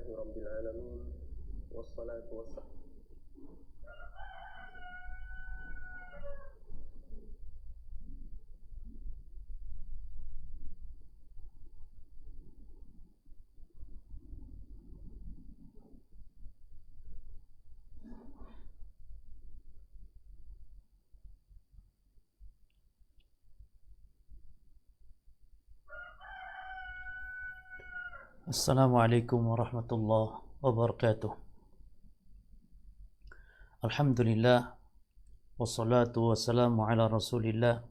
Rabbil Alamin. Wassalatu wassalam. Assalamualaikum warahmatullahi wabarakatuh. Alhamdulillah, wassalatu wassalamu ala rasulillah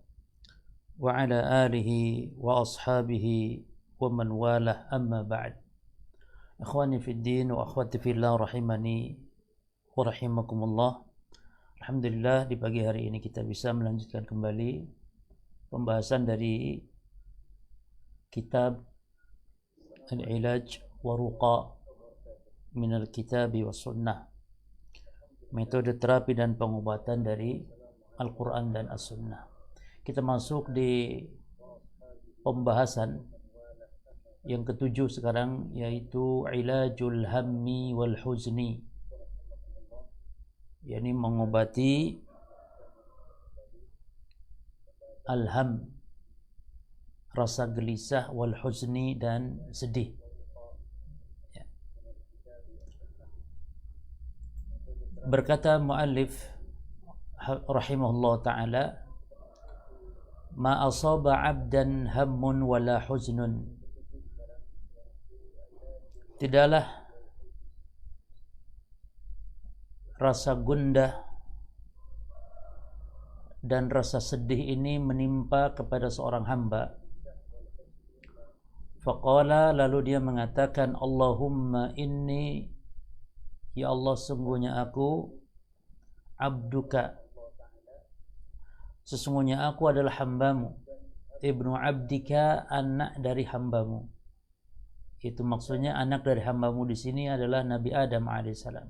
wa ala alihi wa ashabihi wa man walah, amma ba'd. Ikhwani fid din wa akhwati fillah rahimani wa rahimakumullah. Alhamdulillah, di pagi hari ini kita bisa melanjutkan kembali pembahasan dari kitab Al-Ilaj wa Ruqa minal Kitabi wa Sunnah, metode terapi dan pengobatan dari Al-Quran dan As-Sunnah. Kita masuk di pembahasan yang ketujuh sekarang, yaitu Ilajul Hammi wal Huzni, yakni mengobati al-ham, rasa gelisah, wal huzni, dan sedih. Ya. Berkata muallif rahimahullah ta'ala, ma asaba 'abdan hammun wala huznun, tidaklah rasa gundah dan rasa sedih ini menimpa kepada seorang hamba. Faqala, lalu dia mengatakan, Allahumma inni, ya Allah, sungguhnya aku abduka, sesungguhnya aku adalah hambamu, ibnu abdika, anak dari hambamu. Itu maksudnya anak dari hambamu di sini adalah Nabi Adam alaihissalam.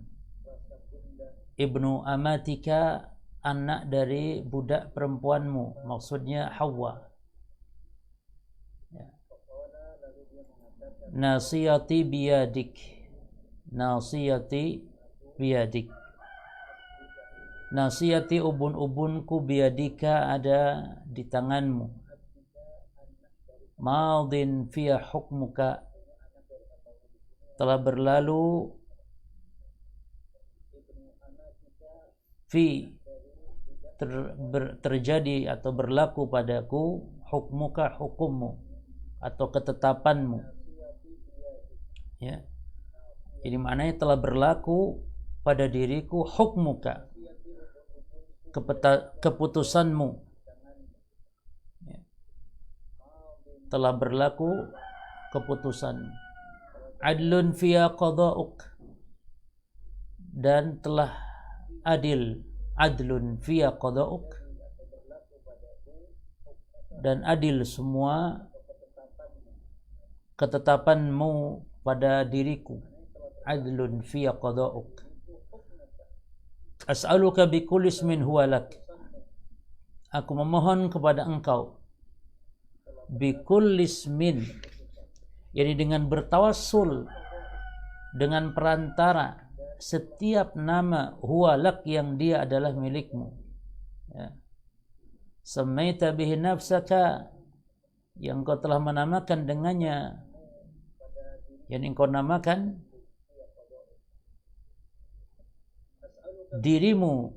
Ibnu amatika, anak dari budak perempuanmu, maksudnya Hawa. Nasiyati biyadik, nasiyati biyadik, nasiyati, ubun-ubunku, biyadika, ada di tanganmu. Madin fiya hukmuka, telah berlalu, terjadi atau berlaku padaku, hukmuka, hukummu atau ketetapanmu. Ya. Jadi maknanya telah berlaku pada diriku hukmuka, keputusanmu. Ya. Telah berlaku keputusanmu. Adlun fiya qada'uk, dan telah adil, adlun fiya qada'uk, dan adil semua ketetapanmu pada diriku. Adlun fiya qada'uk. As'aluka bikulli ismin huwa lak, aku memohon kepada engkau, bikulli ismin, yani dengan bertawassul, dengan perantara setiap nama, huwa lak, yang dia adalah milikmu. Ya. Samaita bihi nafsaka, yang kau telah menamakan dengannya, yang engkau namakan dirimu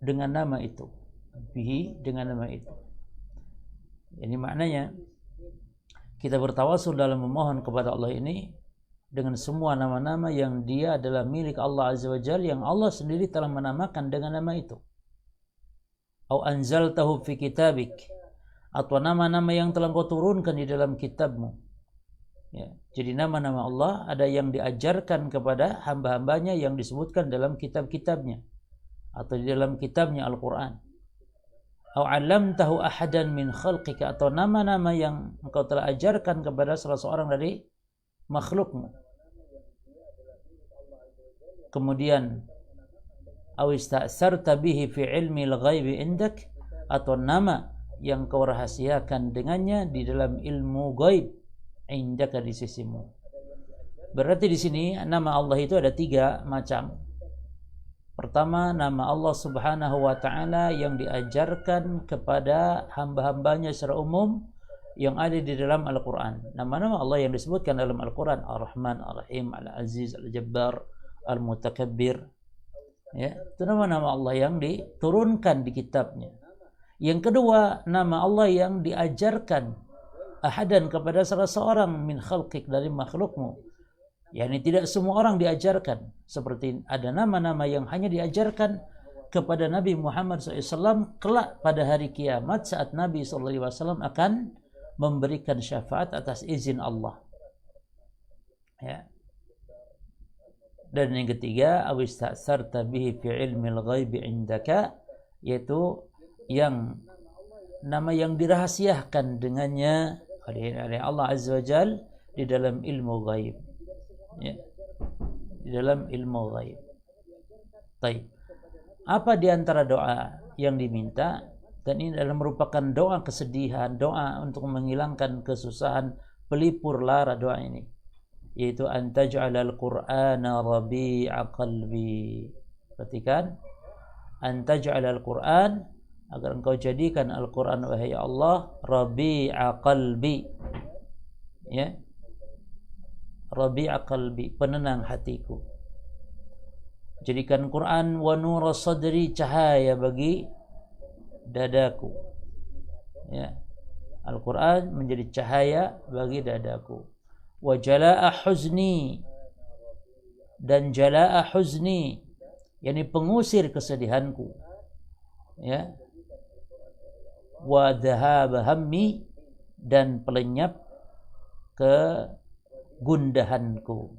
dengan nama itu, bihi, dengan nama itu. Ini maknanya kita bertawasul dalam memohon kepada Allah ini dengan semua nama-nama yang dia adalah milik Allah Azza wa Jalla, yang Allah sendiri telah menamakan dengan nama itu. Au anzaltahu fi kitabik, atau nama-nama yang telah kau turunkan di dalam kitabmu. Ya, jadi nama-nama Allah ada yang diajarkan kepada hamba-hambanya yang disebutkan dalam kitab-kitabnya atau di dalam kitabnya Al-Quran. Au 'allamtahu ahadan min khalqika, atau nama-nama yang engkau telah ajarkan kepada salah seorang dari makhlukmu. Kemudian au ista'sarta bihi fi ilmi al-ghaibi indak, atau nama yang kau rahasiakan dengannya di dalam ilmu ghaib indaka, di sisimu. Berarti di sini nama Allah itu ada 3 macam. Pertama, nama Allah Subhanahu wa Ta'ala yang diajarkan kepada hamba-hambanya secara umum yang ada di dalam Al-Quran. Nama-nama Allah yang disebutkan dalam Al-Quran: Ar-Rahman, Ar-Rahim, Al-Aziz, Al-Jabbar, Al-Mutakabbir. Ya, itu nama-nama Allah yang diturunkan di kitabnya. Yang kedua, nama Allah yang diajarkan ahadan kepada salah seorang min khalqik, dari makhlukmu. Yani tidak semua orang diajarkan. Seperti ada nama-nama yang hanya diajarkan kepada Nabi Muhammad SAW kelak pada hari kiamat saat Nabi SAW akan memberikan syafaat atas izin Allah. Ya. Dan yang ketiga, awista'sarta bihi fi ilmil ghaibi indaka, yaitu yang nama yang dirahasiakan dengannya oleh Allah Azza wa Jal di dalam ilmu ghaib. Ya, di dalam ilmu ghaib. Taib. Apa di antara doa yang diminta? Dan ini adalah merupakan doa kesedihan, doa untuk menghilangkan kesusahan, pelipur lara doa ini, yaitu antaj'alal qur'ana rabi'a qalbi. Perhatikan, antaj'alal qur'an, agar engkau jadikan Al-Qur'an wahai Allah rabi'a qalbi. Ya, rabi'a qalbi, penenang hatiku. Jadikan Quran wa nura sadri, cahaya bagi dadaku. Ya, Al-Quran menjadi cahaya bagi dadaku. Wa jala'a huzni, dan jala'a huzni, yakni pengusir kesedihanku. Ya, wa dhahaba hammi, dan pelenyap kegundahanku.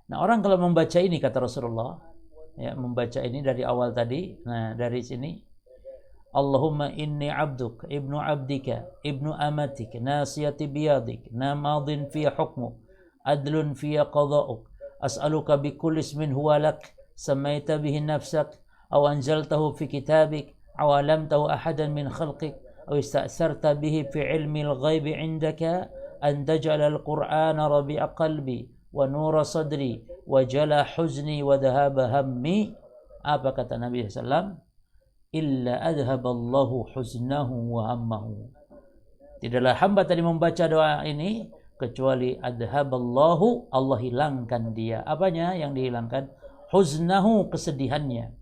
Nah, orang kalau membaca ini, kata Rasulullah, ya, membaca ini dari awal tadi. Nah, dari sini, Allahumma inni abduk, ibnu abdika, ibnu amatik, nasiyati biyadik, namadin fiya hukmuk, adlun fiya qada'uk, as'aluka bikulli ismin huwa lak, samaita bihi nafsak, aw anzaltahu fi kitabik, aw alamtahu ahadan min khalqik, aw ista'sarta bihi fi ilmi al-ghaibi indaka, an taj'ala al-Qur'ana rabi'a qalbi, wa nura sadri, wa jala huzni, wa dhahaba hammi. Apa kata Nabi SAW? Illa adhaballahu huznahu wa hammahu. Tidaklah hamba tadi membaca doa ini kecuali adhaballahu, Allah hilangkan dia. Apanya yang dihilangkan? Huznahu, kesedihannya.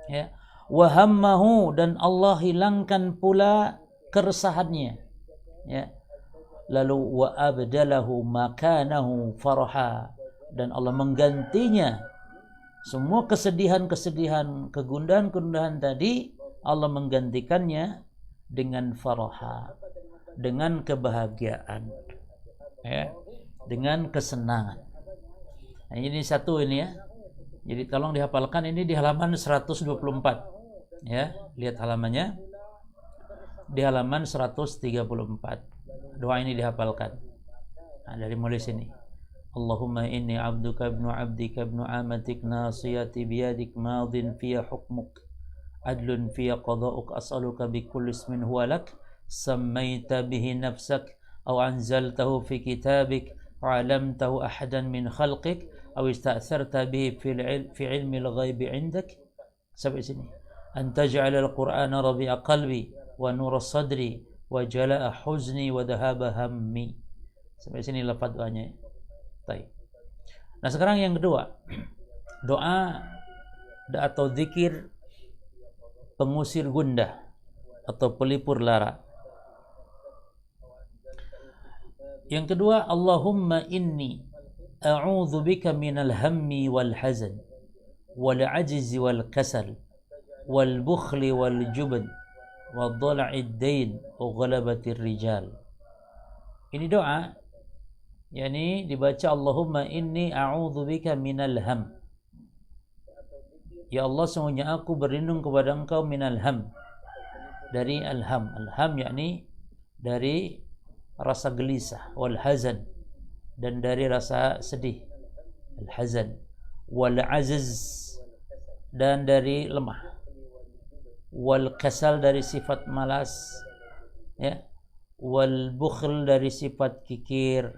Ya. Wa hammahu, dan Allah hilangkan pula keresahannya. Ya. Lalu wa abdalahu makanahu farha, dan Allah menggantinya semua kesedihan-kesedihan, kegundahan-kegundahan tadi, Allah menggantikannya dengan farha, dengan kebahagiaan, ya, dengan kesenangan. Nah, ini satu ini ya. Jadi tolong dihafalkan, ini di halaman 124. Ya, lihat halamannya. Di halaman 134. Doa ini dihafalkan. Nah, dari mulai sini. Allahumma inni abduka ibnu abdika ibnu amatik, nasiyati biyadik, madin fiya hukmuk, adlun fiya qada'uk, as'aluka bikulli ismin huwa lak, sammaita bihi nafsak, aw anzaltahu fi kitabik, aw alamtahu ahadan min khalqik, aw ista'sarta bihi fi ilmi al-ghaibi indak. Sampai sini. An taj'ala al-Qur'ana rabi'a qalbi, wa nura sadri, wa jala'a huzni, wa dhahaba hammi. Sampai sini lafaz doanya. Nah, sekarang yang kedua, doa atau zikir pengusir gundah atau pelipur lara. Yang kedua, Allahumma inni a'udzu bika minal hammi wal hazan wal ajzi wal kasal wal bukhli wal jubn wa dhala'id dain wa ghalabatir rijal. Ini doa, yakni dibaca Allahumma inni a'udzubika minal ham. Ya Allah, sungguhnya aku berlindung kepada Engkau minal ham, dari al-ham. Al-ham yakni dari rasa gelisah, wal hazan, dan dari rasa sedih, al-hazan, wal azz, dan dari lemah, wal kasal, dari sifat malas, ya, wal bukhl, dari sifat kikir,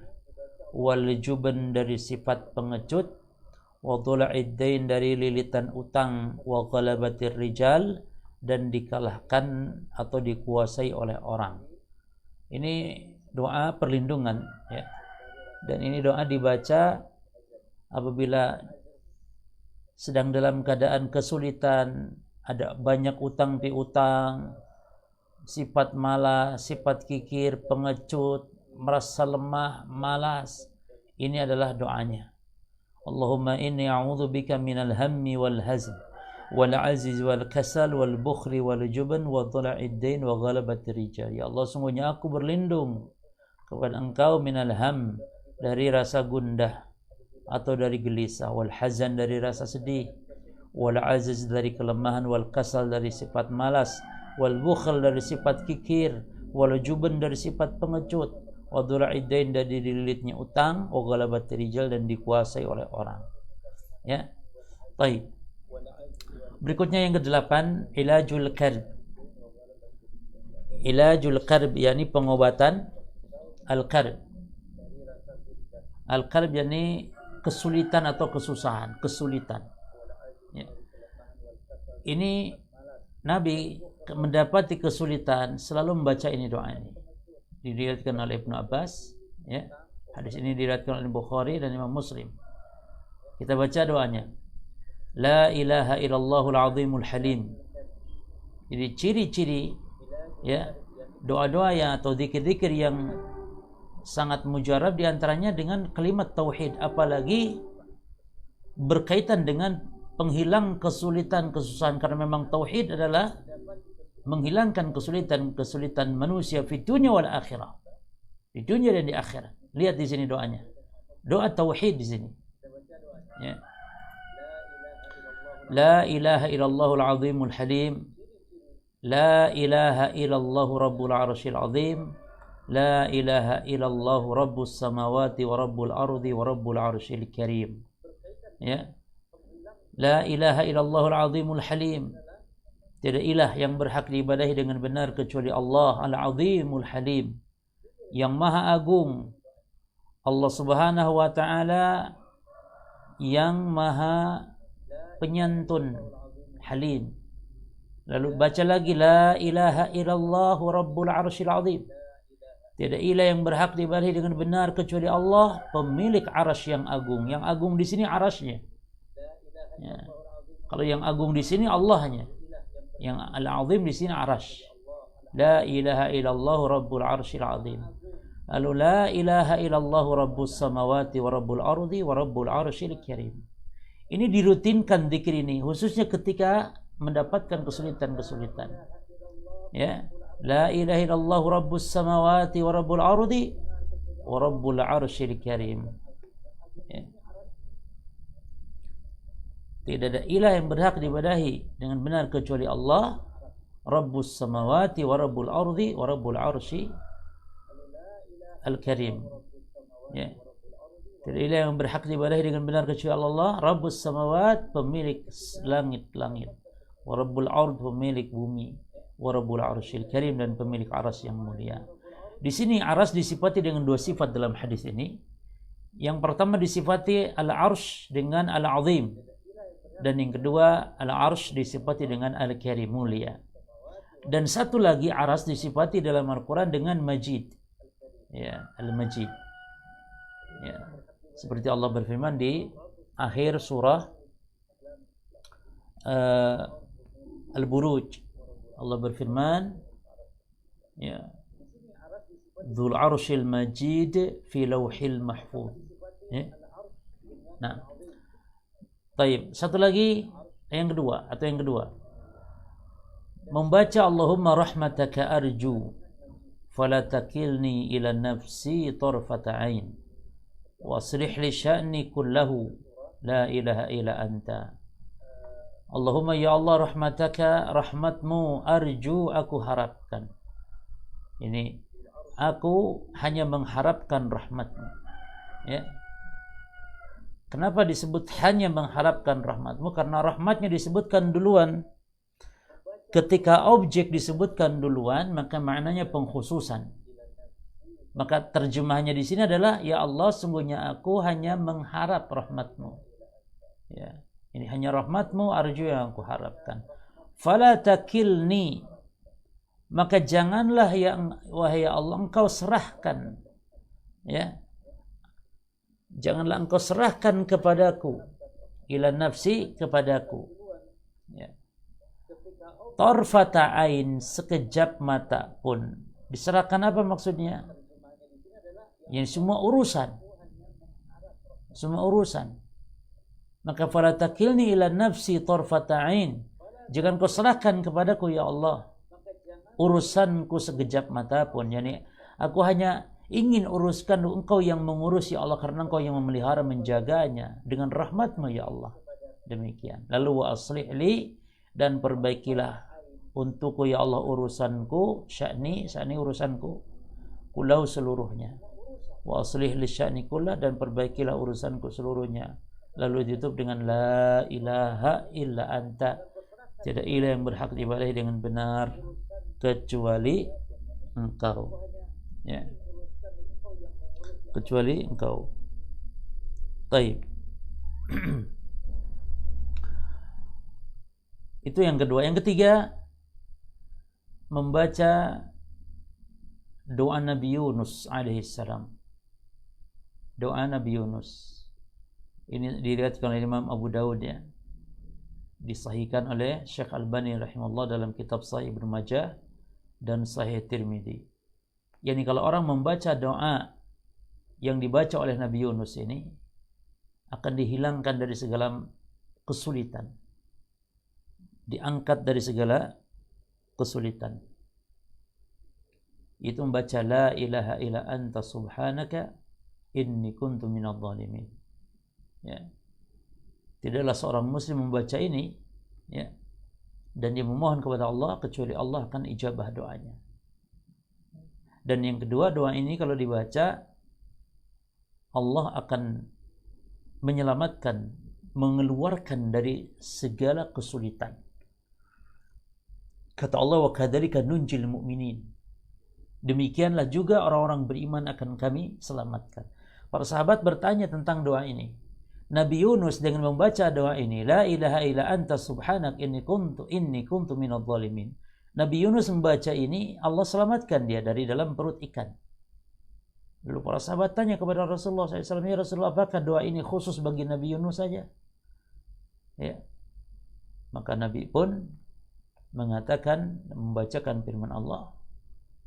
wal juban dari sifat pengecut, wa dhula'id dain dari lilitan utang, wa ghalabatir rijal dan dikalahkan atau dikuasai oleh orang. Ini doa perlindungan ya. Dan ini doa dibaca apabila sedang dalam keadaan kesulitan, ada banyak utang piutang, sifat malas, sifat kikir, pengecut, merasa lemah, malas. Ini adalah doanya. Allahumma inni a'udzubika minal hammi wal hazn wal aziz wal kasal wal bukhli wal juban wa dhula'id dain wa ghalabatir rijal. Ya Allah, sungguhnya aku berlindung kepada Engkau minal ham, dari rasa gundah atau dari gelisah, wal hazan dari rasa sedih, wal aziz dari kelemahan, wal kasal dari sifat malas, wal bukhl dari sifat kikir, wal juban dari sifat pengecut, wa dhula'id dain dari dililitnya utang, wa ghalabatir rijal dan dikuasai oleh orang. Ya. Baik. Berikutnya yang ke-8, ilajul karb. Ilajul karb yakni pengobatan al-karb. Al-karb yakni kesulitan atau kesusahan, kesulitan. Ya. Ini Nabi mendapati kesulitan selalu membaca ini doa ini. Diriwayatkan oleh Ibnu Abbas ya. Hadis ini diriwayatkan oleh Bukhari dan Imam Muslim. Kita baca doanya. La ilaha illallahul azimul halim. Jadi ciri-ciri ya doa-doa yang atau zikir-zikir yang sangat mujarab diantaranya dengan kalimat tauhid, apalagi berkaitan dengan penghilang kesulitan, kesusahan, karena memang tauhid adalah menghilangkan kesulitan manusia di dunia wal akhirah, di dunia dan di akhirat. Lihat di sini doanya, doa tauhid di sini. Ya. La ilaha illallahul azimul halim, la ilaha illallahu rabbul arsyil azim, la ilaha illallahu rabbus samawati wa rabbul ardi wa rabbul arsyil karim. Ya. La ilaha illallahul azimul halim. Tidak ilah yang berhak diibadahi dengan benar kecuali Allah Al-Azimul Halim, yang Maha Agung. Allah Subhanahu wa Ta'ala yang Maha Penyantun, Halim. Lalu baca lagi, la ilaha illallahu Rabbul Arsyil Azim. Tidak ilah yang berhak diibadahi dengan benar kecuali Allah, pemilik arasy yang agung. Yang agung di sini arasnya. Ya. Kalau yang agung di sini Allahnya. Yang al-azim di sini arasy. La ilaha illallah rabbul arsyil azim. Lalu la ilaha illallah rabbus samawati wa rabbul ardi wa rabbul arsyil karim. Ini dirutinkan zikir ini khususnya ketika mendapatkan kesulitan-kesulitan. Ya, la ilaha illallah rabbus samawati wa rabbul ardi wa rabbul arsyil karim. Ya. Tidak ada ilah yang berhak diibadahi dengan benar kecuali Allah, Rabbus samawati wa rabbul ardi wa rabbul arsy al-karim. Ya. Tidak ilah yang berhak diibadahi dengan benar kecuali Allah, Rabbus samawat, pemilik langit-langit, wa rabbul ard, pemilik bumi, wa rabbul arsyil karim, dan pemilik aras yang mulia. Di sini aras disifati dengan dua sifat dalam hadis ini. Yang pertama disifati al-arsh dengan al-azim. Dan yang kedua, al-arsh disifati dengan al-karim, mulia. Dan satu lagi, aras disifati dalam Al-Quran dengan majid. Ya, al-majid. Ya. Seperti Allah berfirman di akhir surah Al-Buruj. Allah berfirman, ya, Dzul arsyil majid fi lauhil mahfuz. Ya. Nah, baik, satu lagi yang kedua membaca Allahumma rahmataka arju fala takilni ila nafsi tarfata ain waslih li sya'ni kullahu la ilaha illa anta. Allahumma ya Allah rahmataka, rahmatmu, arju, aku harapkan. Ini aku hanya mengharapkan rahmatmu. Ya. Kenapa disebut hanya mengharapkan rahmatmu? Karena rahmatnya disebutkan duluan. Ketika objek disebutkan duluan, maka maknanya pengkhususan. Maka terjemahnya di sini adalah, ya Allah, sungguhnya aku hanya mengharap rahmat-Mu. Ya, ini hanya rahmat-Mu arju yang aku harapkan. Fala takilni, maka janganlah wahai Allah engkau serahkan, ya, janganlah engkau serahkan kepadaku, ila nafsi, kepadaku, ya, tarfata ain, sekejap mata pun. Diserahkan apa maksudnya? Yang semua urusan. Maka fala takilni ila nafsi tarfata ain, jangan kau serahkan kepadaku ya Allah urusanku sekejap mata pun. Yani aku hanya ingin uruskan, engkau yang mengurus ya Allah, karena engkau yang memelihara, menjaganya dengan rahmat-Mu ya Allah. Demikian. Lalu wa aslih li, dan perbaikilah untukku ya Allah urusanku, sya'ni urusanku, kulau seluruhnya. Wa aslih li sya'ni kullah, dan perbaikilah urusanku seluruhnya. Lalu ditutup dengan la ilaha illa anta, tidak ilah yang berhak diibadahi dengan benar kecuali engkau, ya, kecuali engkau. Taib. Itu yang kedua. Yang ketiga, membaca doa Nabi Yunus alaihissalam. Doa Nabi Yunus ini diriwayatkan oleh Imam Abu Dawud, ya, disahihkan oleh Syekh Albani rahimahullah dalam kitab Sahih Ibnu Majah dan Sahih Tirmidzi. Yani kalau orang membaca doa yang dibaca oleh Nabi Yunus ini, akan dihilangkan dari segala kesulitan, diangkat dari segala kesulitan. Itu membaca la ilaha illa anta subhanaka inni kuntu minadh dhalimin. Ya. Tidaklah seorang muslim membaca ini, ya, dan dia memohon kepada Allah kecuali Allah akan ijabah doanya. Dan yang kedua, doa ini kalau dibaca, Allah akan menyelamatkan, mengeluarkan dari segala kesulitan. Kata Allah, wa kadzalika nunjil mu'minin. Demikianlah juga orang-orang beriman akan kami selamatkan. Para sahabat bertanya tentang doa ini. Nabi Yunus dengan membaca doa ini, la ilaha illa anta subhanak inni kuntu minadh dhalimin. Nabi Yunus membaca ini, Allah selamatkan dia dari dalam perut ikan. Lalu para sahabat tanya kepada Rasulullah SAW, ya Rasulullah, apakah doa ini khusus bagi Nabi Yunus saja? Ya. Maka Nabi pun mengatakan, membacakan firman Allah,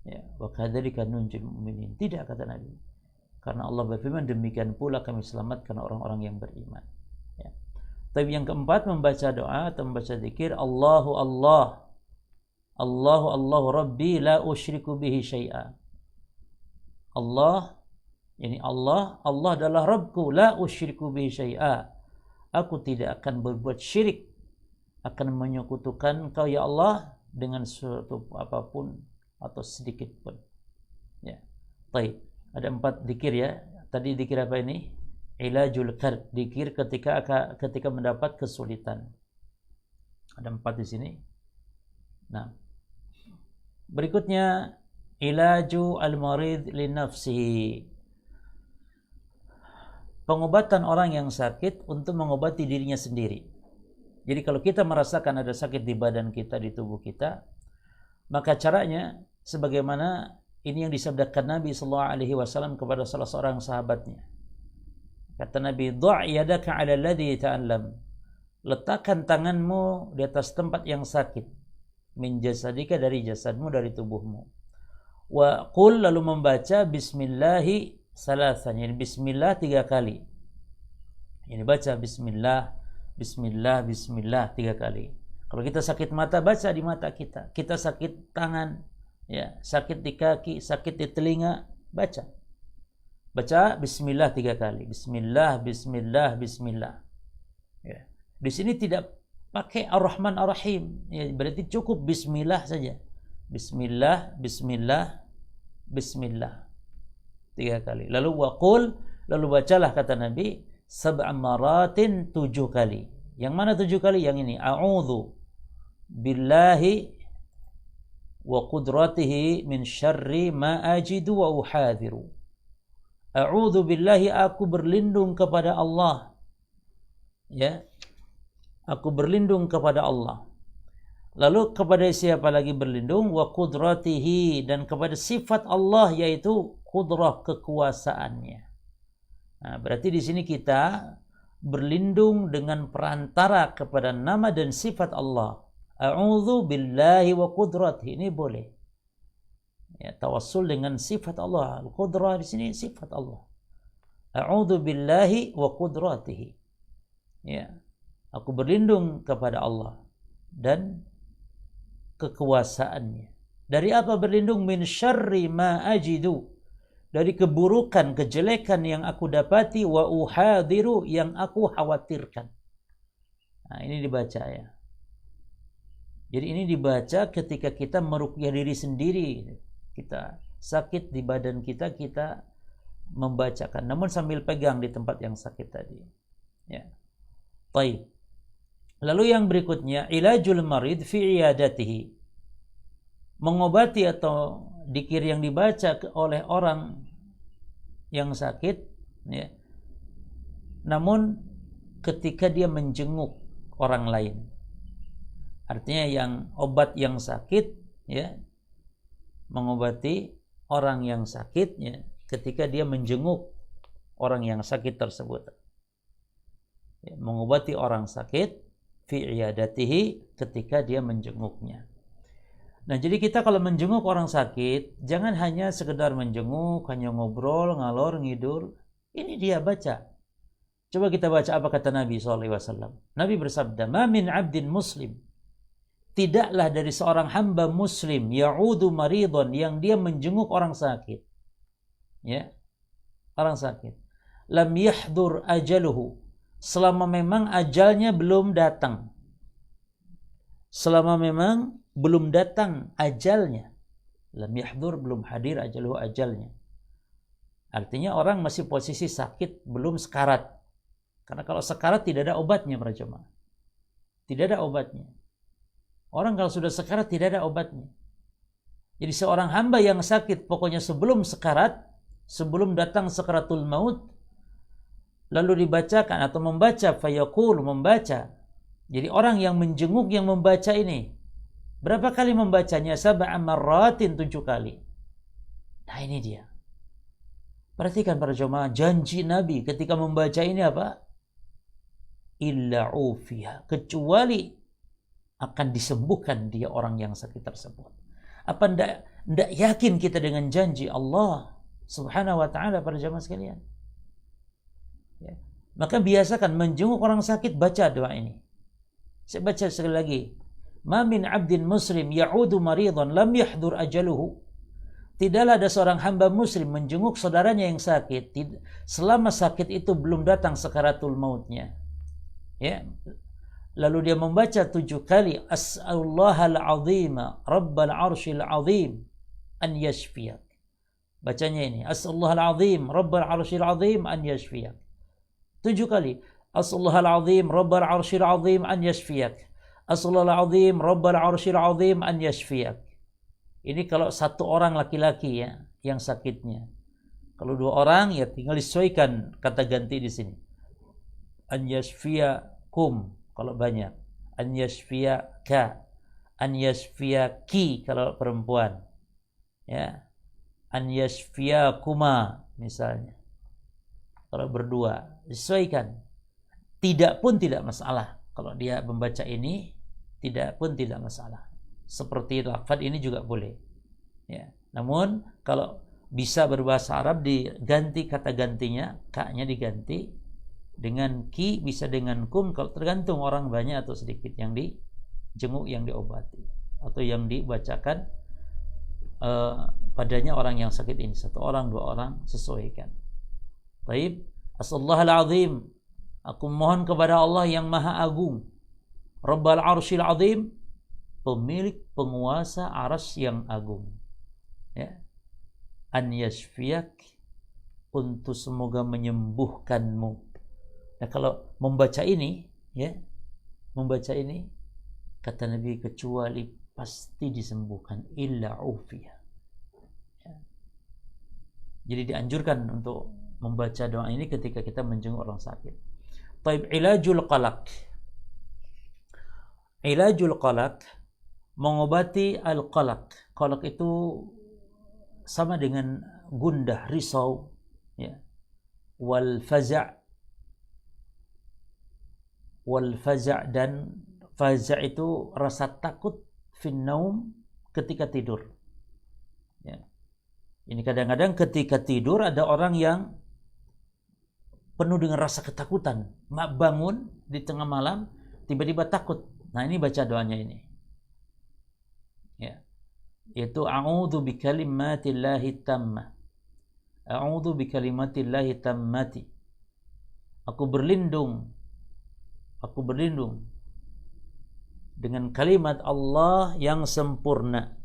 ya, wa kadzalika nunjil mu'minin. Tidak, kata Nabi. Karena Allah berfirman, demikian pula kami selamatkan orang-orang yang beriman. Ya. Tapi yang keempat, membaca doa atau membaca zikir, Allahu Allah, Allahu Allahu Rabbi la usyriku bihi syai'a. Allah, yani Allah adalah Rabbku, la usyriku bihi syai'a. Aku tidak akan berbuat syirik, akan menyekutukan Engkau ya Allah dengan sesuatu apapun atau sedikit pun. Ya. Baik. Ada 4 zikir, ya. Tadi zikir apa ini? Ilajul karb, zikir ketika mendapat kesulitan. Ada 4 di sini. Nah, berikutnya ilaju al-marid li nafsihi. Pengobatan orang yang sakit untuk mengobati dirinya sendiri. Jadi kalau kita merasakan ada sakit di badan kita, di tubuh kita, maka caranya sebagaimana ini yang disabdakan Nabi sallallahu alaihi wasallam kepada salah seorang sahabatnya. Kata Nabi, "Dha' yadaka 'ala alladhi ta'allam." Letakkan tanganmu di atas tempat yang sakit. Min jasadika, dari jasadmu, dari tubuhmu. Wa qul, lalu membaca bismillahi salasan. Yani bismillah 3 kali. Ini baca bismillah, bismillah, bismillah 3 kali. Kalau kita sakit mata, baca di mata kita. Kita sakit tangan, ya, sakit di kaki, sakit di telinga, baca bismillah 3 kali. Bismillah, bismillah, bismillah. Ya. Di sini tidak pakai ar-Rahman ar-Rahim, ya, berarti cukup bismillah saja. Bismillah, bismillah, bismillah 3 kali. Lalu waqul, lalu bacalah, kata Nabi, 7 maratin 7 kali. Yang mana 7 kali? Yang ini, a'udzu billahi wa qudratihi min syarri ma ajidu wa uhadhiru. A'udzu billahi, aku berlindung kepada Allah. Ya. Aku berlindung kepada Allah. Lalu kepada siapa lagi berlindung? Wa qudratihi, dan kepada sifat Allah yaitu qudrah, kekuasaannya. Nah, berarti di sini kita berlindung dengan perantara kepada nama dan sifat Allah. A'udzu billahi wa qudratihi, ini boleh. Ya, tawassul dengan sifat Allah. Al-qudrah di sini sifat Allah. A'udzu billahi wa qudratihi. Ya. Aku berlindung kepada Allah dan kekuasaannya. Dari apa berlindung? Min syarri ma ajidu, dari keburukan, kejelekan yang aku dapati, wa uhadiru, yang aku khawatirkan. Nah, ini dibaca ya. Jadi ini dibaca ketika kita meruqyah diri sendiri. Kita sakit di badan kita, kita membacakan, namun sambil pegang di tempat yang sakit tadi. Ya. Baik. Lalu yang berikutnya, ilajul marid fi iyadatihi. Mengobati atau dzikir yang dibaca oleh orang yang sakit, ya. Namun ketika dia menjenguk orang lain. Artinya yang obat yang sakit, ya, mengobati orang yang sakit, ya, ketika dia menjenguk orang yang sakit tersebut. Ya, mengobati orang sakit fi iyadatihi, ketika dia menjenguknya. Nah, jadi kita kalau menjenguk orang sakit, jangan hanya sekedar menjenguk, hanya ngobrol, ngalor, ngidul. Ini dia baca. Coba kita baca apa kata Nabi SAW. Nabi bersabda, "Ma min 'abdin muslim." Tidaklah dari seorang hamba muslim ya'udu maridon, yang dia menjenguk orang sakit. Ya. Orang sakit. Lam yahdur ajaluhu, selama memang ajalnya belum datang. Selama memang belum datang ajalnya. Lam yahdur, belum hadir, ajaluhu, ajalnya. Artinya orang masih posisi sakit, belum sekarat. Karena kalau sekarat tidak ada obatnya para jemaah. Tidak ada obatnya. Orang kalau sudah sekarat tidak ada obatnya. Jadi seorang hamba yang sakit, pokoknya sebelum sekarat, sebelum datang sakaratul maut, lalu dibacakan atau membaca, fayaqul, membaca. Jadi orang yang menjenguk, yang membaca ini, berapa kali membacanya? 7 marratin, 7 kali. Nah, ini dia. Perhatikan para jemaah, janji Nabi ketika membaca ini apa? Illa ufiha, kecuali akan disembuhkan dia orang yang sakit tersebut. Apa ndak yakin kita dengan janji Allah Subhanahu wa taala para jemaah sekalian? Ya. Maka biasakan menjenguk orang sakit, baca doa ini. Saya baca sekali lagi. Ma min 'abdin muslim ya'udu maridan lam yahdur ajaluhu. Tidaklah ada seorang hamba muslim menjenguk saudaranya yang sakit selama sakit itu belum datang sakaratul mautnya. Ya. Lalu dia membaca 7 kali, As'alullahal azima rabbal arshil azim an yashfiyak. Bacanya ini, As'alullahal azim rabbal arshil azim an yashfiyak. 7 kali. As'alullahal azim rabbal arshil azim an yashfiyak. As'alullahal azim rabbal arshil azim an yashfiyak. Ini kalau satu orang laki-laki ya yang sakitnya. Kalau 2 orang ya tinggal disesuaikan kata ganti di sini. An yashfiyakum kalau banyak. An yashfiyaka. An yashfiyaki kalau perempuan. Ya. An yashfiyakuma misalnya. Kalau berdua, disesuaikan. Tidak pun tidak masalah. Kalau dia membaca ini, tidak pun tidak masalah. Seperti lafaz ini juga boleh. Ya. Namun kalau bisa berbahasa Arab diganti kata gantinya, ka-nya diganti dengan ki, bisa dengan kum, kalau tergantung orang banyak atau sedikit yang dijenguk, yang diobati atau yang dibacakan padanya orang yang sakit ini, 1 orang 2 orang, sesuaikan. Baik, As'alullahal azim, aku mohon kepada Allah yang maha agung, Rabbal arshil azim, pemilik penguasa arsy yang agung, ya, an yashfiyak, untuk semoga menyembuhkanmu. Nah, kalau membaca ini, ya, membaca ini, kata Nabi, kecuali pasti disembuhkan illa ufiya. Ya. Jadi dianjurkan untuk membaca doa ini ketika kita menjenguk orang sakit. Taib ilajul qalaq. Ilajul qalaq, mengobati al-qalaq. Qalaq itu sama dengan gundah, risau, ya. Wal faza'. Wal faza' dan faza' itu rasa takut fin naum, ketika tidur. Ya. Ini kadang-kadang ketika tidur ada orang yang penuh dengan rasa ketakutan. Bangun di tengah malam tiba-tiba takut. Nah, ini baca doanya ini. Ya. Yaitu a'udzu bikalimatillahi tammah. A'udzu bikalimatillahi tammati. Aku berlindung dengan kalimat Allah yang sempurna.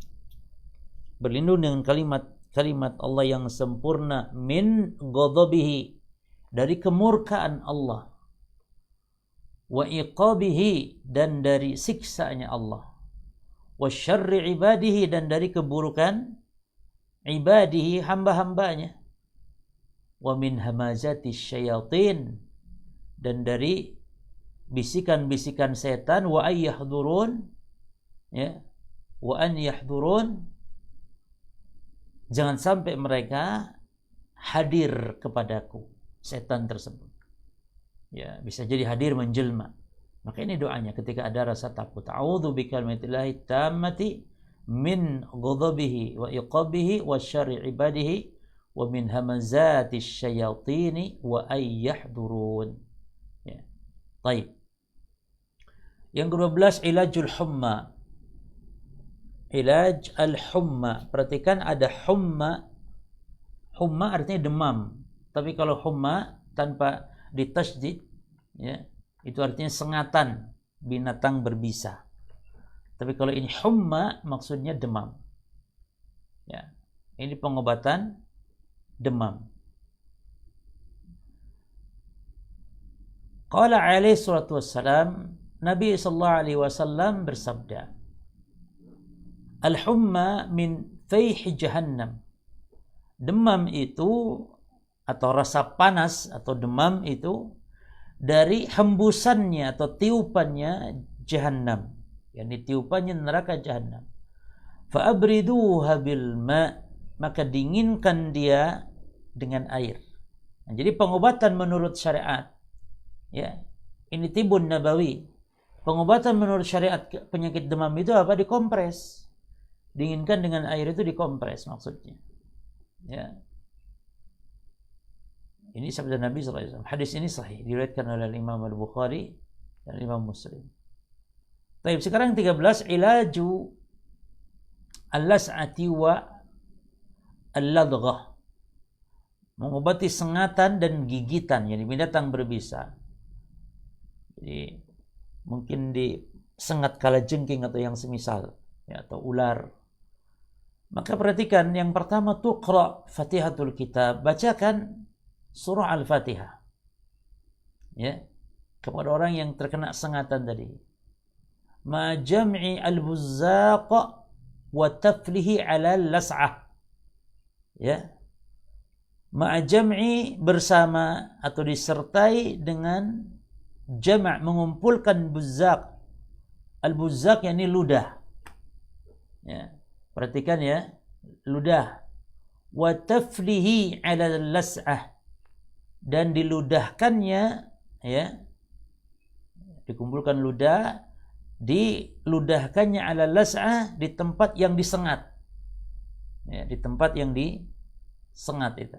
Berlindung dengan kalimat Allah yang sempurna, min ghadabihi, dari kemurkaan Allah, wa iqabihi, dan dari siksanya Allah, wa syarri ibadihi, dan dari keburukan ibadihi, hamba-hambanya, wa min hamazati syayatin, dan dari bisikan-bisikan setan, wa ayyahdurun, ya, wa an yahdurun, jangan sampai mereka hadir kepadaku, setan tersebut. Ya, bisa jadi hadir menjelma. Maka ini doanya ketika ada rasa takut. A'udzu bikalimatillahi tammati min ghadabihi wa iqabihi wa syarri ibadihi wa min hamazati syayatini wa ayyahdurun. Ya. Baik. Yang ke-12, ilajul humma. Ilaj al-humma. Perhatikan ada humma. Humma artinya demam. Tapi kalau humma tanpa ditasydid, ya, itu artinya sengatan, binatang berbisa. Tapi kalau ini humma maksudnya demam. Ya. Ini pengobatan demam. Qala alaihi salatu wassalam, Nabi sallallahu alaihi wasallam bersabda, al-humma min fayhi jahannam. Demam itu, atau rasa panas atau demam itu, dari hembusannya atau tiupannya jahannam. Yani tiupannya neraka jahannam. Fa'abriduha bil ma', maka dinginkan dia dengan air. Nah, jadi pengobatan menurut syariat, ya, ini tibun nabawi. Pengobatan menurut syariat penyakit demam itu apa? Dikompres. Dinginkan dengan air itu dikompres maksudnya. Ya. Ini sabda Nabi SAW. Hadis ini sahih, diriwayatkan oleh Imam Al-Bukhari dan Imam Muslim. Baik, sekarang 13, ilaju al-las'ati wa al-ladghah. Mengobati sengatan dan gigitan, yani binatang berbisa. Jadi mungkin disengat kalajengking atau yang semisal, ya, atau ular. Maka perhatikan, yang pertama tuqra Fatihatul Kitab, bacakan surah Al-Fatihah, ya, kepada orang yang terkena sengatan tadi. Ma jam'i al-buzzaq wa taflihi ala las'ah, ya, ma jam'i bersama atau disertai dengan jama', mengumpulkan buzzaq. Al-buzzaq yakni ludah, ya, perhatikan ya, ludah. Wa taflihi ala las'ah, dan diludahkannya, ya, dikumpulkan ludah, diludahkannya ala las'ah, di tempat yang disengat, ya, di tempat yang disengat itu.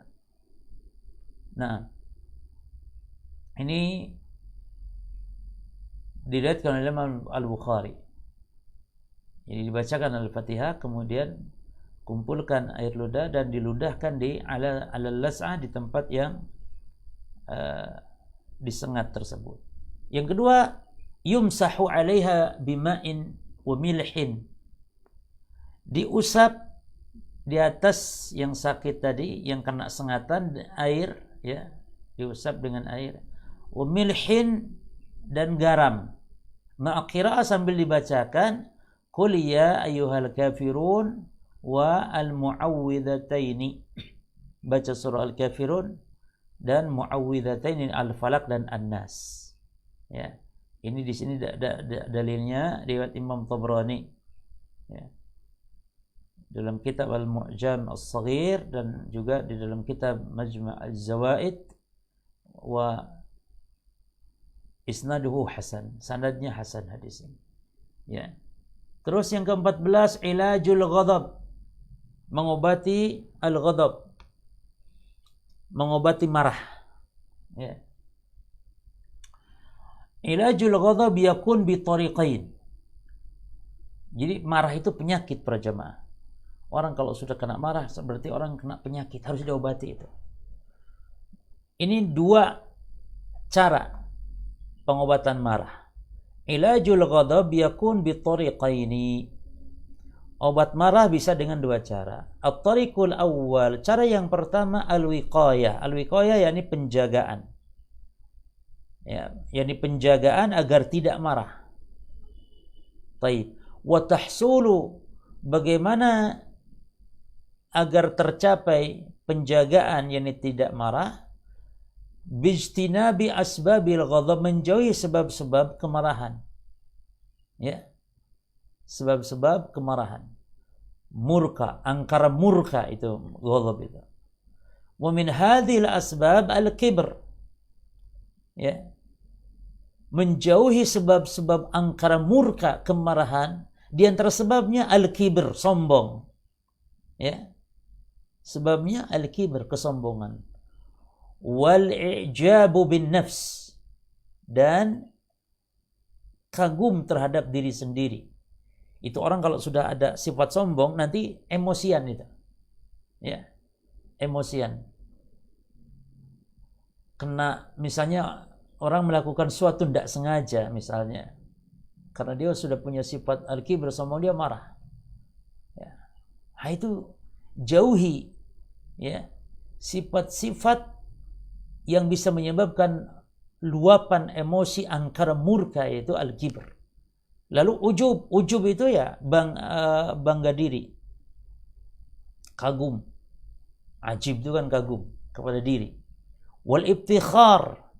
Nah, ini diriwayatkan oleh Imam Al-Bukhari. Jadi dibacakan Al-Fatihah, kemudian kumpulkan air ludah dan diludahkan di ala las'ah, di tempat yang disengat tersebut. Yang kedua, yumsahu 'alaiha bima'in wa milhin. Diusap di atas yang sakit tadi, yang kena sengatan, air, ya, diusap dengan air. Wa milhin, dan garam. Ma'qira'ah, sambil dibacakan Qul ya ayyuhal kafirun wa al-mu'awwidhataini. Baca surah Al-Kafirun dan mu'awwidhataini, Al-Falaq dan An-Nas. Ya. Ini di sini dalilnya riwayat Imam Tabrani. Ya. Dalam kitab Al-Mu'jam As-Saghir dan juga di dalam kitab Majma' Az-Zawaid, wa isnaduhu hasan, sanadnya hasan hadis ini. Ya. Terus yang ke-14, ilajul ghadab, mengobati al-ghadab, mengobati marah. Ya. Ilajul ghadab yakun bi tariqain. Jadi marah itu penyakit para jamaah. Orang kalau sudah kena marah berarti orang kena penyakit, harus diobati itu. Ini dua cara pengobatan marah. Ilajul ghadab yakun bi tariqaini. Obat marah bisa dengan dua cara. At-tariqul awwal, cara yang pertama al-wiqayah. Al-wiqayah yakni penjagaan. Ya, yakni penjagaan agar tidak marah. Baik. Wa tahsulu, bagaimana agar tercapai penjagaan yakni tidak marah? Bijtinabi asbabil ghadab, menjauhi sebab-sebab kemarahan. Ya. Sebab-sebab kemarahan. Murka, angkara murka itu ghadab itu. Wa min hadhil asbab al-kibr. Ya. Menjauhi sebab-sebab angkara murka, kemarahan, di antara sebabnya al-kibr, sombong. Ya. Sebabnya al-kibr, kesombongan. Wal i'jabu bin nafs, dan kagum terhadap diri sendiri. Itu orang kalau sudah ada sifat sombong nanti emosian itu. Ya. Emosian. Kena, misalnya orang melakukan sesuatu tidak sengaja misalnya. Karena dia sudah punya sifat al-kibr, sombong, dia marah. Ya. Nah, itu jauhi ya sifat-sifat yang bisa menyebabkan luapan emosi angkara murka, yaitu al-kibr. Lalu ujub itu ya bangga diri, kagum. Ajib itu kan kagum kepada diri. Wal ibtikhar,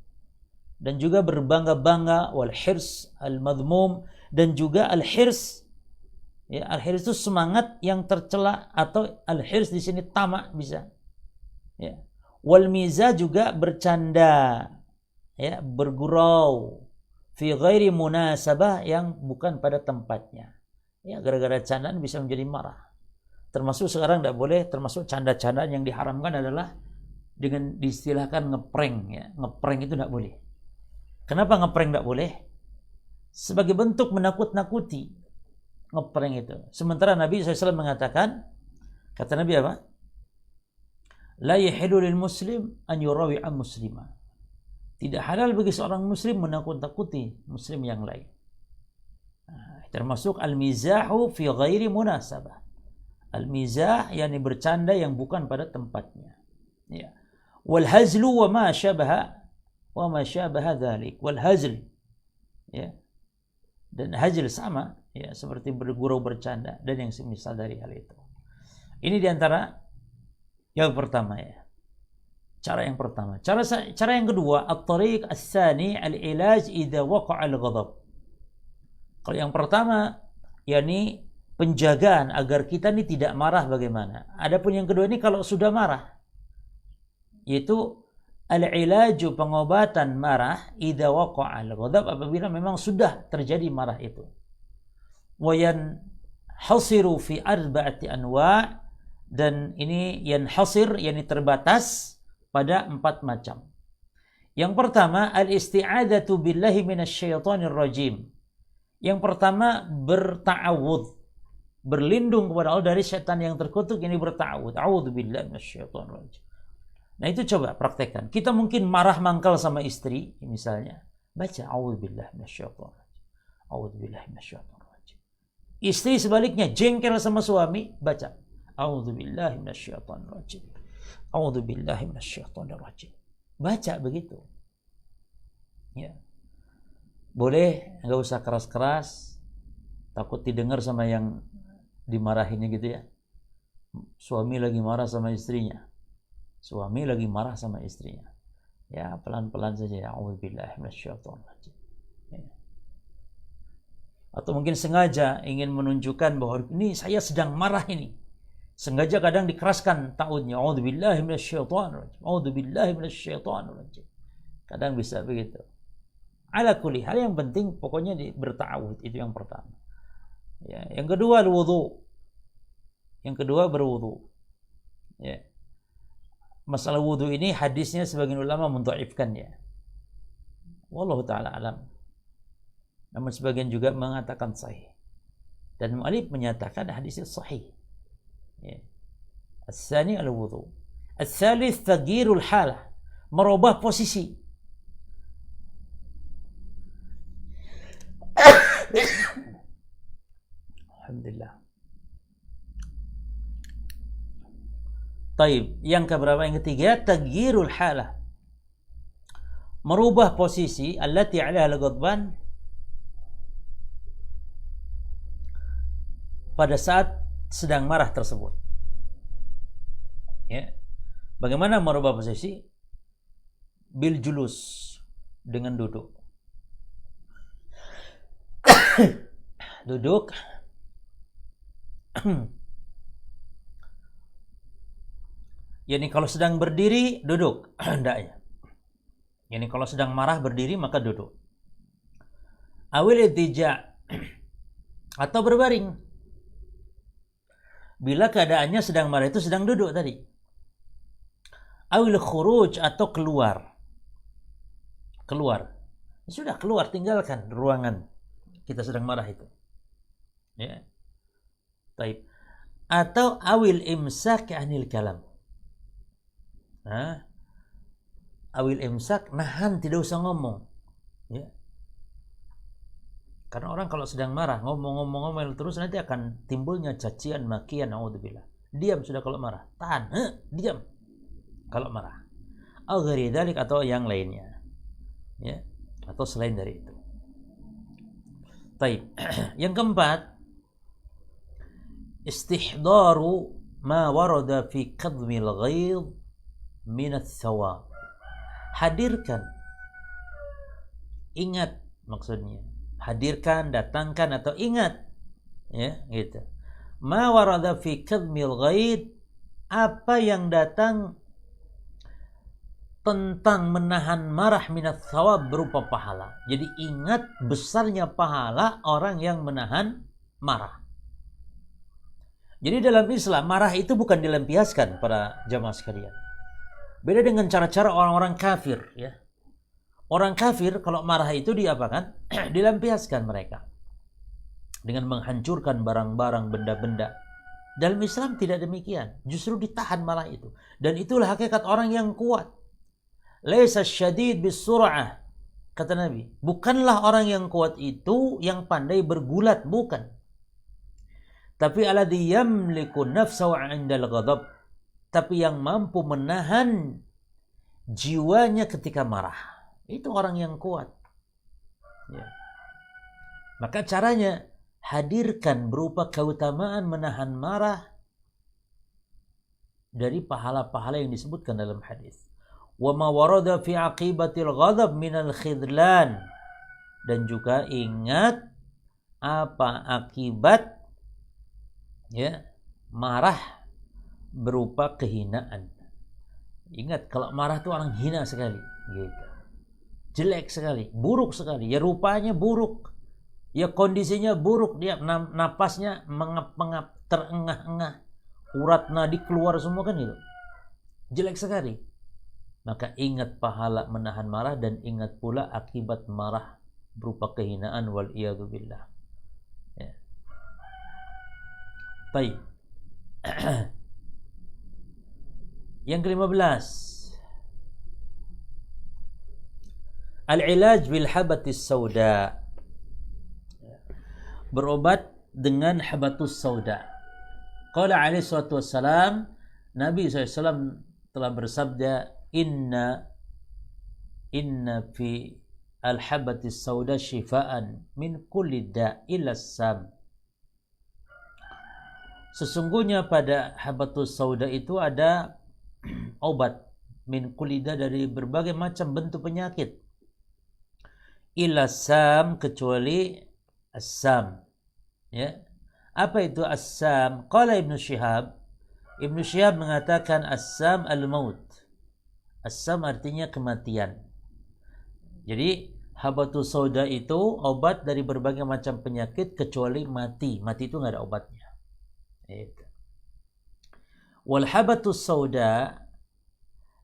dan juga berbangga-bangga. Wal hirs al-madhmum, dan juga al-hirs. Ya, al-hirs itu semangat yang tercela, atau al-hirs di sini tamak bisa. Ya. Wal mizah, juga bercanda, ya, bergurau, fi ghairi munasabah, yang bukan pada tempatnya. Ya, gara-gara candaan bisa menjadi marah. Termasuk sekarang tidak boleh, termasuk canda-candaan yang diharamkan adalah dengan diistilahkan ngeprank. Ya. Ngeprank itu tidak boleh. Kenapa ngeprank tidak boleh? Sebagai bentuk menakut-nakuti. Ngeprank itu. Sementara Nabi SAW mengatakan, kata Nabi apa? La yahilu lil muslim an yurawi'a muslima. Tidak halal bagi seorang muslim menakut-nakuti muslim yang lain. Termasuk al-mizahu fi ghairi munasabah. Al-mizah yakni bercanda yang bukan pada tempatnya. Ya. Wal hazlu wa ma syabaha dzalik. Wal hazl. Ya. Dan hazl sama, ya, seperti bergurau, bercanda, dan yang semisal dari hal itu. Ini diantara yang pertama, ya. Cara yang pertama. Cara yang kedua, at-tariq ats-tsani al-ilaj idza waqa'a al-ghadab. Kalau yang pertama, yakni penjagaan agar kita ini tidak marah, bagaimana? Adapun yang kedua ini kalau sudah marah, yaitu al-ilaju, pengobatan marah, idza waqa'a al-ghadab, apabila memang sudah terjadi marah itu. Wa yanhasiru fi arba'ati anwa', dan ini yanhasir, yakni terbatas pada 4 macam. Yang pertama, al-isti'adzatu billahi minasyaitonir rajim. Yang pertama, berta'awudz, berlindung kepada Allah dari setan yang terkutuk, ini berta'awudz. A'udzubillahi minasyaitonir rajim. Nah, itu coba praktekkan. Kita mungkin marah mangkal sama istri misalnya, baca a'udzubillahi minasyaitonir rajim. A'udzubillahi minasyaitonir rajim. Istri sebaliknya jengkel sama suami, baca a'udzubillahi minasyaitonir rajim. A'udzubillahi minasyaitonir rajim. Baca begitu. Ya. Boleh, enggak usah keras-keras. Takut didengar sama yang dimarahinnya gitu ya. Suami lagi marah sama istrinya. Suami lagi marah sama istrinya. Ya, pelan-pelan saja. A'udzubillahi minasyaitonir rajim. Ya. Atau mungkin sengaja ingin menunjukkan bahwa ini saya sedang marah ini. Sengaja kadang dikeraskan ta'udnya. A'udzubillahi minasyaitonir rajim. A'udzubillahi minasyaitonir rajim. Kadang bisa begitu. Ala kulli hal, yang penting pokoknya berta'awudz, itu yang pertama. Ya, yang kedua wudu. Yang kedua berwudu. Ya. Masalah wudu ini hadisnya sebagian ulama mendhaifkannya. Wallahu taala alam. Namun sebagian juga mengatakan sahih. Dan mu'allif menyatakan hadisnya sahih. Ya. As-tsani al-wudu. Ats-tsalits taghyirul halah, merubah posisi. Alhamdulillah. Taib. Yang keberapa? Yang ketiga, taghyirul halah, merubah posisi allati 'alaiha al-ghadban pada saat sedang marah tersebut. Ya. Bagaimana merubah posisi? Bil julus, dengan duduk. Duduk. Yani kalau sedang berdiri, duduk. Hendaknya. Yani kalau sedang marah berdiri, maka duduk. Awil ittija', atau berbaring. Bila keadaannya sedang marah itu sedang duduk tadi. Awil khuruj, atau keluar. Keluar. Sudah keluar, tinggalkan ruangan kita sedang marah itu. Ya. Taib. Atau awil imsak anil kalam. Nah, awil imsak, nahan, tidak usah ngomong. Ya. Karena orang kalau sedang marah ngomong terus, nanti akan timbulnya cacian, makian, naudzubillah. Diam sudah kalau marah, tahan, diam kalau marah. Au ghairi dzalik, atau yang lainnya. Ya, atau selain dari itu. Baik. Yang keempat, istihdaru ma warada fi qadmil ghaidh min ats-thawab. Hadirkan, ingat, maksudnya hadirkan, datangkan, atau ingat, ya gitu. Ma warada fi qadmil ghaidh, apa yang datang tentang menahan marah minat thawab, berupa pahala. Jadi ingat besarnya pahala orang yang menahan marah. Jadi dalam Islam, marah itu bukan dilampiaskan para jamaah sekalian. Beda dengan cara-cara orang-orang kafir, ya. Orang kafir kalau marah itu diapakan? Dilampiaskan mereka dengan menghancurkan barang-barang, benda-benda. Dalam Islam tidak demikian. Justru ditahan marah itu. Dan itulah hakikat orang yang kuat. Laisa syadid bisur'ah, kata Nabi. Bukanlah orang yang kuat itu yang pandai bergulat, bukan. Tapi alladzi yamliku nafsahu 'indal ghadab, tapi yang mampu menahan jiwanya ketika marah. Itu orang yang kuat. Ya. Maka caranya hadirkan berupa keutamaan menahan marah dari pahala-pahala yang disebutkan dalam hadis. Wa ma warada fi aqibatil ghadab minal khidlan, dan juga ingat apa akibat, ya, marah berupa kehinaan. Ingat, kalau marah itu orang hina sekali, gitu. Jelek sekali, buruk sekali. Ya rupanya buruk, ya kondisinya buruk, dia napasnya mengap-mengap, terengah-engah, urat nadi keluar semua, kan gitu. Jelek sekali. Maka ingat pahala menahan marah, dan ingat pula akibat marah berupa kehinaan, wal iyadu billah. Ya. Baik. Yang ke-15, al-ilaj bil habatis sauda, berobat dengan habatus sauda. Qala alaihi salatu wassalam, Nabi SAW telah bersabda, Inna fi al-habatis sauda shifaan min kulli da' illa sam. sesungguhnya pada habatus sauda itu ada obat min kulida dari berbagai macam bentuk penyakit. Illa sam, kecuali as-sam. Ya. Apa itu as-sam? Qala Ibnu Syihab. Ibnu Syihab mengatakan as-sam al-maut. As-sam artinya kematian. Jadi habatus sauda itu obat dari berbagai macam penyakit kecuali mati. Mati itu nggak ada obatnya. Itu. Wal habatus sauda,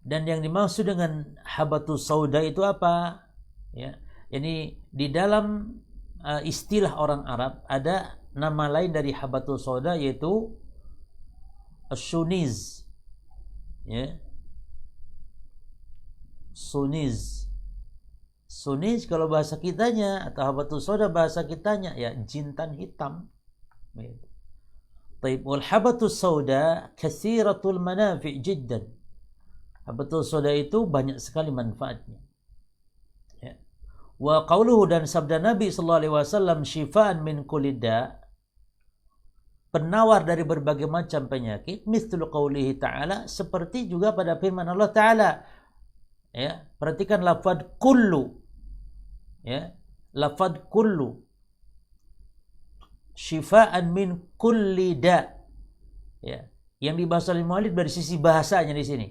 dan yang dimaksud dengan habatus sauda itu apa? Ya, ini di dalam istilah orang Arab ada nama lain dari habatus sauda yaitu as-suniz. Ya. Suniz. Suniz kalau bahasa kitanya atau habatus sauda bahasa kitanya ya jintan hitam. Taib wal habatus sauda katsiratul manafi' jiddan. Habatus sauda itu banyak sekali manfaatnya. Ya. Wa qauluhu, dan sabda Nabi sallallahu alaihi wasallam, syifaan min kulli da', penawar dari berbagai macam penyakit, mithlu qaulihi ta'ala, seperti juga pada firman Allah Ta'ala. Ya, perhatikan lafaz kullu. Ya, lafaz kullu. Syifaan min kulli da. Ya, yang dibahas oleh muallif dari sisi bahasanya di sini.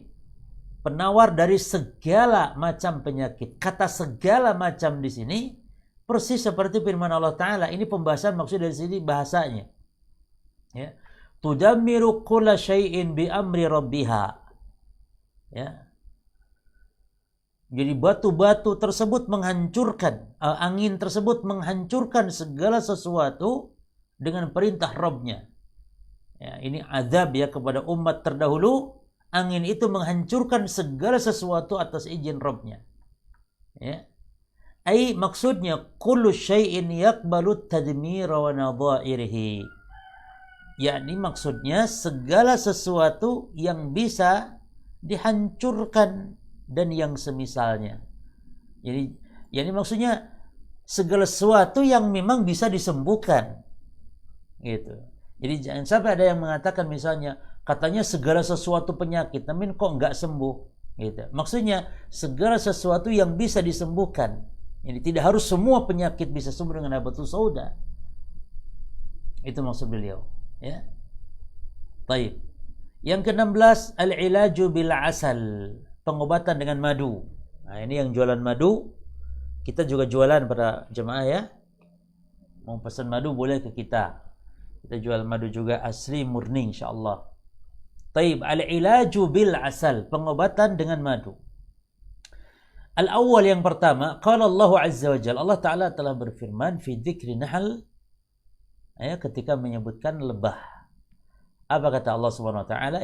Penawar dari segala macam penyakit. Kata segala macam di sini persis seperti firman Allah Ta'ala. Ini pembahasan maksud dari sini bahasanya. Ya. Tudammiru kulla syai'in bi amri rabbiha. Ya. Jadi batu-batu tersebut menghancurkan, angin tersebut menghancurkan segala sesuatu dengan perintah Rabb-nya. Ya, ini azab ya kepada umat terdahulu. Angin itu menghancurkan segala sesuatu atas izin Rabb-nya. Ya. Maksudnya kullu syai'in yaqbalu tadmira wa nadha'irihi. Yakni maksudnya segala sesuatu yang bisa dihancurkan dan yang semisalnya. Jadi maksudnya segala sesuatu yang memang bisa disembuhkan. Gitu. Jadi jangan sampai ada yang mengatakan misalnya katanya segala sesuatu penyakit, namun kok nggak sembuh. Gitu. Maksudnya segala sesuatu yang bisa disembuhkan. Jadi tidak harus semua penyakit bisa sembuh dengan habatus sauda. Itu maksud beliau. Ya. Baik. Yang ke-16 al-ilaju bil asal, pengobatan dengan madu. Nah, ini yang jualan madu, kita juga jualan pada jemaah ya. Mau pesan madu boleh ke kita. Kita jual madu juga asli murni insyaallah. Taib, al-ilaju bil asal, pengobatan dengan madu. Al-awwal, yang pertama, qala Allah azza wa jalla, Allah Ta'ala telah berfirman fi dzikri nahl, ya, ketika menyebutkan lebah. Apa kata Allah Subhanahu wa taala?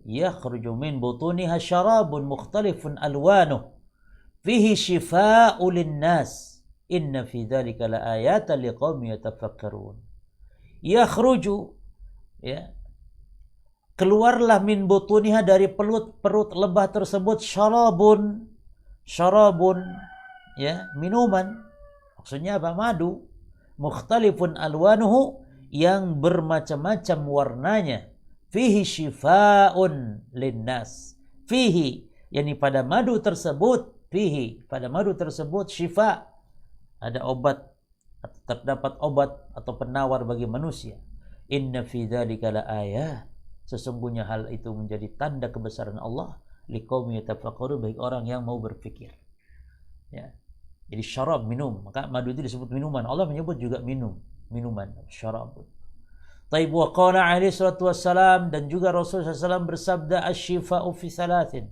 Yakhruju min butuniha syarabun mukhtalifun alwanuh fihi shifaa'un lin-nas inna fi dzalika laayatan liqaumin yatafakkarun. Yakhruju, ya, keluarlah min butuniha, dari perut lebah tersebut, syarabun, ya, minuman. Maksudnya apa? Madu. Mukhtalifun alwanuhu, yang bermacam-macam warnanya. Fihi shifaa'un linnas. Fihi, yakni pada madu tersebut, fihi, pada madu tersebut, syifa, ada obat, terdapat obat atau penawar bagi manusia. Inna fi dzalika laayat, sesungguhnya hal itu menjadi tanda kebesaran Allah, liqaumin yatafakkarun, bagi orang yang mau berpikir. Ya. Jadi syarab, minum, maka madu itu disebut minuman. Allah menyebut juga minuman, syarab. Taib, wa qala alaihi salatu wassalam, dan juga Rasulullah SAW bersabda, asy-syifa'u fi thalathin,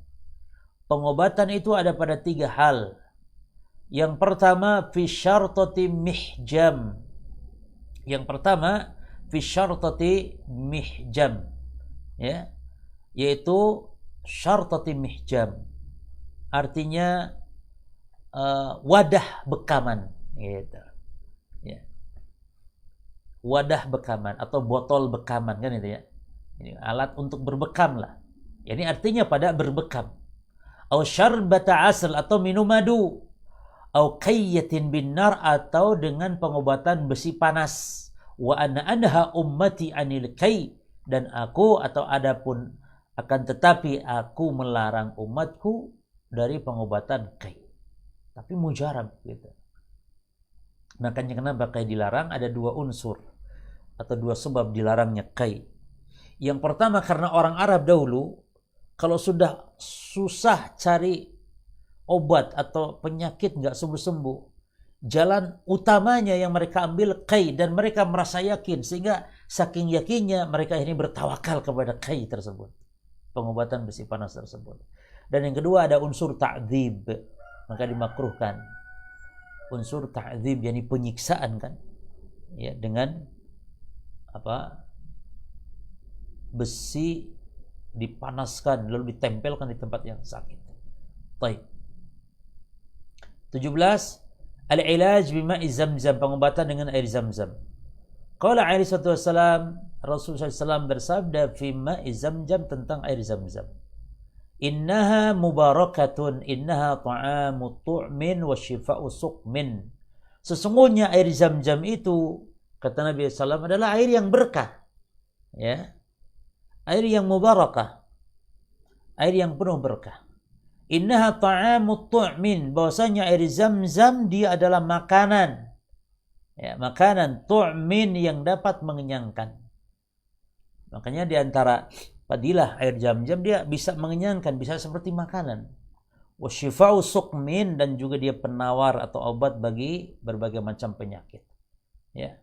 pengobatan itu ada pada 3 hal. Yang pertama, fi syartati mihjam. Yang pertama, fi syartati mihjam, ya, yaitu syartati mihjam, artinya wadah bekaman, gitu. Ya. Wadah bekaman atau botol bekaman, kan itu ya. Ini alat untuk berbekam lah. Ini artinya pada berbekam. Au syarbata asal, atau minum madu. Au qayyatin bin nar, atau dengan pengobatan besi panas. wa ana anha ummati anil kai, dan aku atau adapun akan tetapi aku melarang umatku dari pengobatan kai. Tapi mujarab gitu. Makanya kenapa kai dilarang? Ada dua unsur atau dua sebab dilarangnya kai. Yang pertama karena orang Arab dahulu kalau sudah susah cari obat atau penyakit nggak sembuh-sembuh, jalan utamanya yang mereka ambil kai, dan mereka merasa yakin sehingga saking yakinnya mereka ini bertawakal kepada kai tersebut, pengobatan besi panas tersebut. Dan yang kedua ada unsur ta'dzib, maka dimakruhkan unsur ta'dzib, yakni penyiksaan kan, ya, dengan besi dipanaskan lalu ditempelkan di tempat yang sakit. Baik. 17 al-ilaj bima'i zamzam, pengobatan dengan air zamzam. Qala alaihi wasallam, Rasulullah SAW bersabda fi ma'i zamzam, tentang air zamzam. Innaha mubarakatun, innaha ta'amu tu'min wa shifa'u suqmin. Sesungguhnya air zamzam itu, kata Nabi SAW, adalah air yang berkah. Ya. Air yang mubarakah. Air yang penuh berkah. Innaha ta'amu tu'min, bahwasanya air zamzam dia adalah makanan. Ya, makanan tu'min yang dapat mengenyangkan. Makanya di antara fadilah air zamzam, dia bisa mengenyangkan, bisa seperti makanan. Wa shifa'u suqmin, dan juga dia penawar atau obat bagi berbagai macam penyakit. Ya.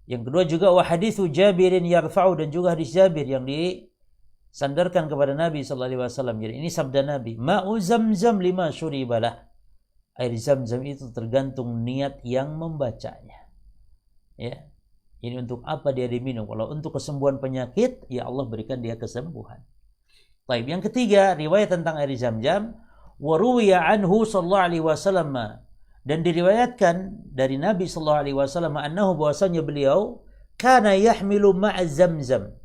Yang kedua juga wa haditsu Jabirin yarfa'u, dan juga hadis Jabir yang disandarkan kepada Nabi sallallahu alaihi wasallam. Jadi ini sabda Nabi, ma'u zamzam lima syuribalah. Air zamzam itu tergantung niat yang membacanya. Ya. Ini untuk apa dia diminum? Kalau untuk kesembuhan penyakit, ya Allah berikan dia kesembuhan. Baik, yang ketiga, riwayat tentang air zamzam, wa ruwiya anhu sallallahu alaihi wasallam, dan diriwayatkan dari Nabi sallallahu alaihi wasallam annahu, bahwasanya beliau kana yahmilu ma'a zamzam.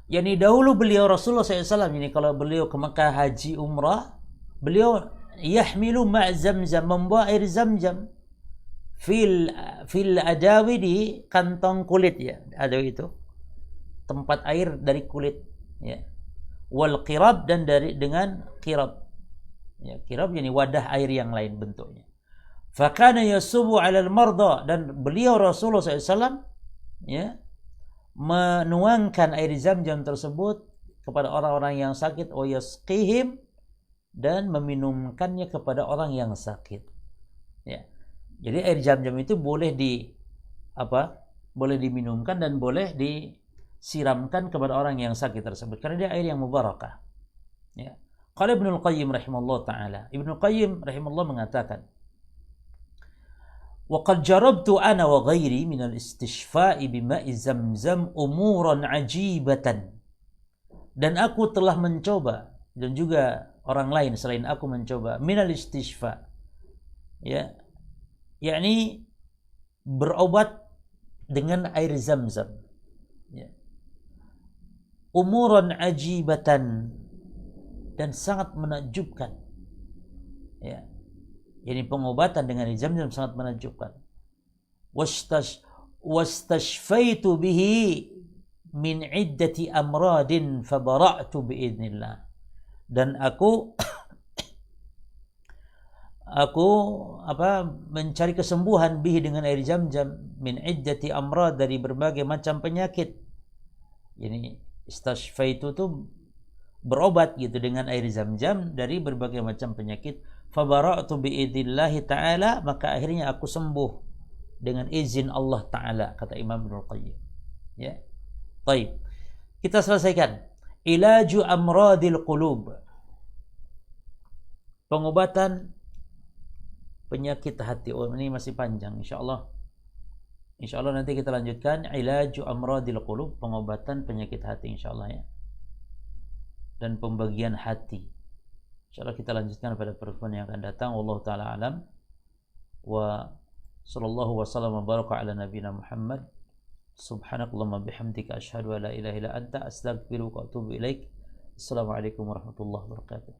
Yani dahulu beliau Rasulullah SAW, ini kalau beliau ke Mekah haji umrah, beliau yahmilu ma'a zamzam, membawa air zamzam fil adawi, di kantong kulit, ya, adawi itu tempat air dari kulit, ya, wal qirab, dan dengan qirab, ya, qirab yani wadah air yang lain bentuknya. Fakana yasubu 'alal marda, dan beliau Rasulullah SAW, ya, menuangkan air zamzam tersebut kepada orang-orang yang sakit, wa yasqihim, dan meminumkannya kepada orang yang sakit. Ya. Jadi air zamzam itu boleh boleh diminumkan dan boleh disiramkan kepada orang yang sakit tersebut karena dia air yang mubarakah. Ya. Qala Ibnu Qayyim rahimahullah taala. Ibnu Qayyim rahimahullah mengatakan, wa qad jarabtu ana wa ghairi min al-istishfa'i bima'i zamzam umuran ajibatan. Dan aku telah mencoba, dan juga orang lain selain aku mencoba, min al-istishfa', ya, yakni berobat dengan air zamzam, ya, umuran ajibatan, dan sangat menakjubkan, ya, yakni pengobatan dengan air zamzam sangat menakjubkan. Wastashfaitu bihi min iddati amradin fabara'tu biidznillah. Dan aku mencari kesembuhan bihi, dengan air zamzam, min iddati amrad, dari berbagai macam penyakit. Ini istashfaitu itu berobat gitu dengan air zamzam dari berbagai macam penyakit. Fabara'tu biidzillahi ta'ala, maka akhirnya aku sembuh dengan izin Allah Ta'ala, kata Imam Ibnu Qayyim. Ya. Baik. Kita selesaikan. Ilaju amradil qulub. Pengobatan penyakit hati. Oh, ini masih panjang, insyaallah. Insyaallah nanti kita lanjutkan ilaju amradil qulub, pengobatan penyakit hati, insyaallah, ya. Dan pembagian hati. Insyaallah kita lanjutkan pada pertemuan yang akan datang. Wallahu taala alam. Wa sallallahu wasallam wa baraka ala nabiyina Muhammad. Subhanakallahumma bihamdika asyhadu an la ilaha illa anta astaghfiruka wa atubu ilaik. Assalamualaikum warahmatullahi wabarakatuh.